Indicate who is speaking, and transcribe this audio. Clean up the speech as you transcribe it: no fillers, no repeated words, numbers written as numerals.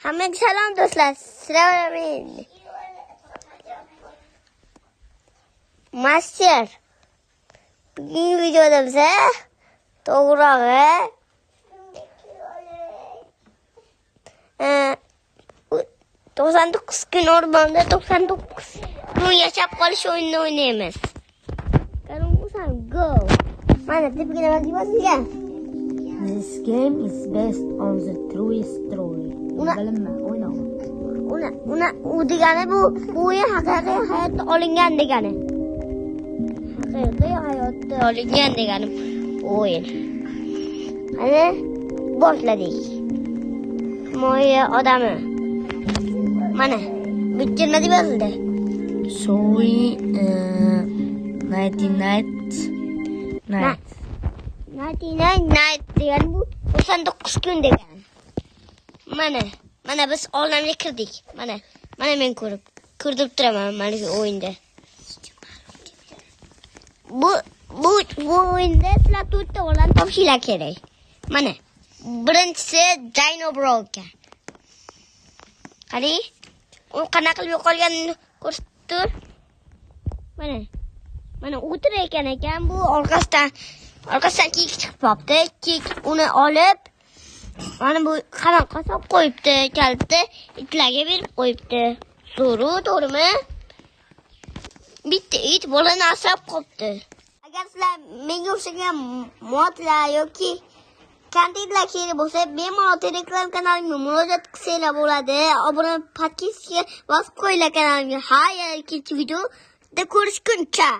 Speaker 1: Hammaga salom do'stlar. Sizlar bilan Master. Bugungi videoda biza to'g'rirog'i 99 kun o'rmonda 99 kun yashab qolish o'yinini o'ynaymiz. Qani go. Mana debgina yozilgan.
Speaker 2: This game is based on the true story. Bilinma, o'yna.
Speaker 1: U degani bu o'yin haqiqiy hayotda olingan degani. Haqiqiy hayotda olingan degani o'yin. Qani boshladik. Himoya odami. Mana bitta nima deb yozildi?
Speaker 2: Sorry, 99 night.
Speaker 1: 99 night degani bu 99 kun degani. Mana biz olamga kirdik. Mana men ko'rib turaman mana shu o'yinda. Bu o'yinda sizlar to'rtta o'g'lan topishinglar kerak. Mana birinchisi Dino Broker. Qani, u qanaqa qilib yo'qolganini ko'rsatib tur. Mana o'tirar ekan bu orqasidan kiyik chiqib qopti. Kiyik uni olib mana bu qamoqqa solib qo'yibdi, kalitni itlarga berib qo'yibdi. To'g'rimi? Bitta it bolani asrab qopti. Agar sizlar menga o'xshagan modlar yoki kontentlar kerak bo'lsa, bemalol Telegram kanalimga murojaat qilsanglar bo'ladi. Obuna podpискаga bosib qo'yinglar kanalimga. Har ikkinchi videoda ko'rishguncha.